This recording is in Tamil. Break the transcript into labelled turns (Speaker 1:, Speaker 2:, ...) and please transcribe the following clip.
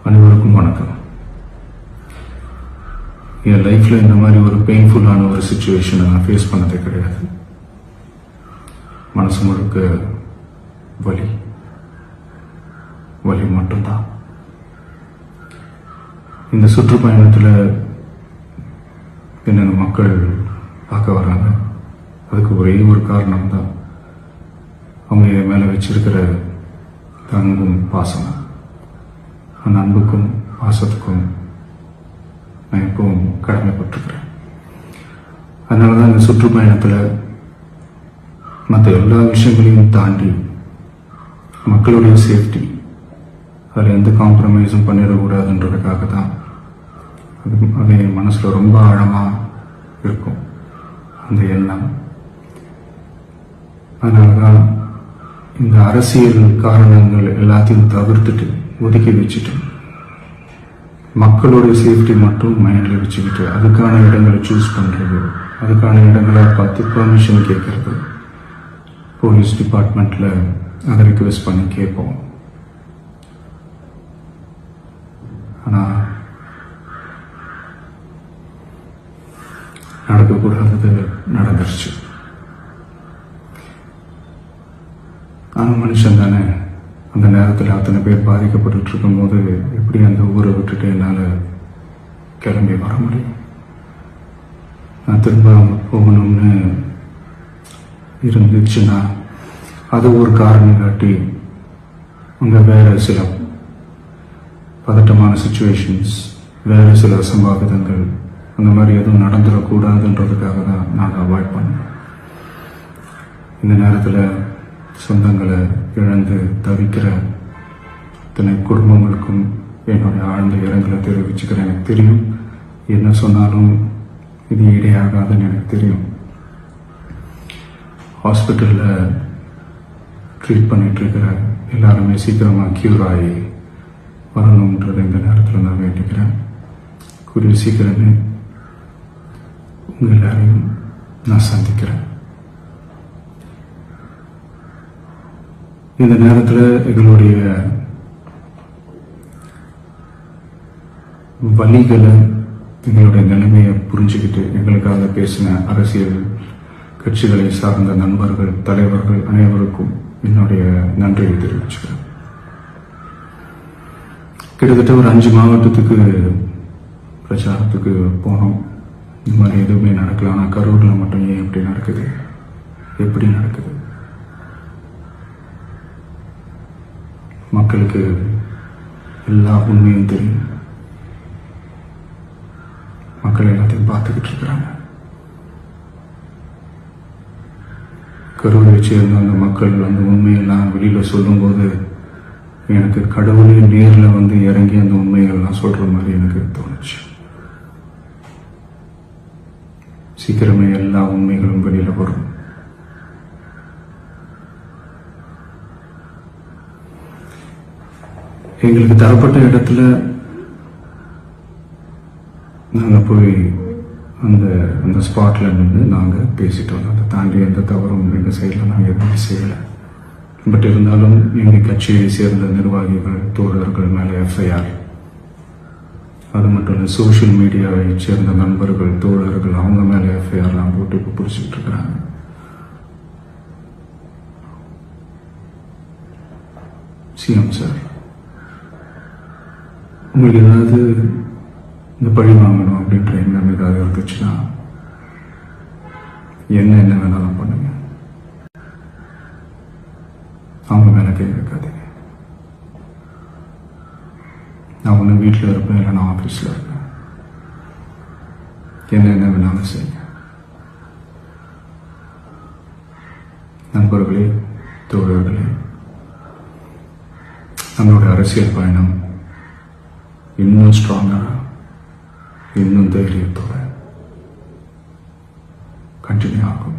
Speaker 1: அனைவருக்கும் வணக்கம். என் லைஃப்பில் இந்த மாதிரி ஒரு பெயின்ஃபுல்லான ஒரு சுச்சுவேஷனை நான் ஃபேஸ் பண்ணதே கிடையாது. மனசு முழுக்க வலி வலி மட்டும்தான். இந்த சுற்றுப்பயணத்தில் என்னென்ன மக்கள் பார்க்க வராங்க, அதுக்கு ஒரே ஒரு காரணம் தான் அவங்க என் மேலே வச்சிருக்கிற அன்பும் பாசம். அந்த அன்புக்கும் பாசத்துக்கும் நான் எப்பவும் கடமைப்பட்டிருக்கிறேன். அதனால தான் இந்த சுற்றுப்பயணத்தில் மற்ற எல்லா விஷயங்களையும் தாண்டி மக்களுடைய சேஃப்டி, அதில் எந்த காம்ப்ரமைஸும் பண்ணிடக்கூடாதுன்றதுக்காக தான் அது என் மனசில் ரொம்ப ஆழமாக இருக்கும் அந்த எண்ணம். அதனால தான் இந்த அரசியல் காரணங்கள் எல்லாத்தையும் தவிர்த்துட்டு ஒதுக்கி வச்சுட்டு மக்களுடைய சேஃப்டி மட்டும் மைண்டில் வச்சுக்கிட்டு அதுக்கான இடங்களை சூஸ் பண்ணுறது, அதுக்கான இடங்களை பார்த்து பெர்மிஷன் கேட்கறது, போலீஸ் டிபார்ட்மெண்ட்டில் அதை ரிக்வெஸ்ட் பண்ணி கேட்போம். ஆனால் நடக்கக்கூடாதது நடந்துருச்சு. நான் மனுஷன் தானே. அந்த நேரத்தில் அத்தனை பேர் பாதிக்கப்பட்டு இருக்கும்போது எப்படி அந்த ஊரை விட்டுட்டு என்னால் கிளம்பி வர முடியும்? நான் திரும்ப போகணும்னு இருந்துச்சுன்னா அது ஒரு காரணம் காட்டி அங்கே வேறு சில பதட்டமான சுச்சுவேஷன்ஸ், வேறு சில அசம்பாவிதங்கள் அந்த மாதிரி எதுவும் நடந்துடக்கூடாதுன்றதுக்காக தான் நான் அவாய்ட் பண்ணேன். இந்த நேரத்தில் சொந்தங்களை இழந்து தவிக்கிற இத்தனை குடும்பங்களுக்கும் என்னுடைய ஆழ்ந்த இரங்கலை தெரிவிச்சுக்கிறேன். எனக்கு தெரியும், என்ன சொன்னாலும் இது ஈடையாகாதுன்னு எனக்கு தெரியும். ஹாஸ்பிட்டலில் ட்ரீட் பண்ணிட்டு இருக்கிற எல்லாருமே சீக்கிரமாக க்யூர் ஆகி வரணுன்றதை இந்த நேரத்தில் நான் வேண்டிக்கிறேன். கூடிய சீக்கிரமே உங்கள் எல்லாரையும் நான் சந்திக்கிறேன். இந்த நேரத்தில் எங்களுடைய வலிகளை, எங்களுடைய நிலைமையை புரிஞ்சுக்கிட்டு எங்களுக்காக பேசின அரசியல் கட்சிகளை சார்ந்த நண்பர்கள், தலைவர்கள் அனைவருக்கும் என்னுடைய நன்றியை தெரிவிச்சுக்கிறேன். கிட்டத்தட்ட ஒரு 5 மாவட்டத்துக்கு பிரச்சாரத்துக்கு போனோம். இந்த மாதிரி எதுவுமே நடக்கல. ஆனால் கரூரில் மட்டும் ஏன் எப்படி நடக்குது, எப்படி நடக்குது? மக்களுக்கு எல்லா உண்மையும் தெரியும். மக்கள் எல்லாத்தையும் பார்த்துக்கிட்டு இருக்கிறாங்க. கரூரை சேர்ந்த அந்த மக்கள் அந்த உண்மையெல்லாம் வெளியில் சொல்லும்போது எனக்கு கடவுளே நேரில் வந்து இறங்கி அந்த உண்மைகள்லாம் சொல்கிற மாதிரி எனக்கு தோணுச்சு. சீக்கிரமே எல்லா உண்மைகளும் வெளியில் வரும். எங்களுக்கு தரப்பட்ட இடத்துல நாங்கள் போய் அந்த ஸ்பாட்டில் நின்று நாங்கள் பேசிட்டோம். அதை தாண்டி எந்த தவறும் எங்கள் சைடில் நாங்கள் எதுவுமே செய்யலை. பட் இருந்தாலும் எங்கள் கட்சியை சேர்ந்த நிர்வாகிகள், தோழர்கள் மேலே எஃப்ஐஆர், அது மட்டும் இல்லை சோஷியல் மீடியாவை சேர்ந்த நண்பர்கள், தோழர்கள் அவங்க மேலே எஃப்ஐஆர்லாம் போட்டு இப்போ பிடிச்சிக்கிட்டு இருக்கிறாங்க. சிஎம் சார், உங்களுக்கு ஏதாவது இந்த பழி வாங்கணும் அப்படின்ற எண்ணம் ஏதாவது இருந்துச்சுன்னா என்ன வேணாலும் பண்ணுங்க. அவங்க மேலே கை வைக்காதீங்க. நான் ஒன்று வீட்டில் இருப்பேன், இல்லை நான் ஆஃபீஸில் இருப்பேன். என்ன வேணாலும் செய்யுங்க. நண்பர்களே, தோழர்களே, நம்மளோட அரசியல் பயணம் இன்னும் ஸ்ட்ராங்காக, இன்னும் தைரியத்தோட கண்டினியூ ஆகும்.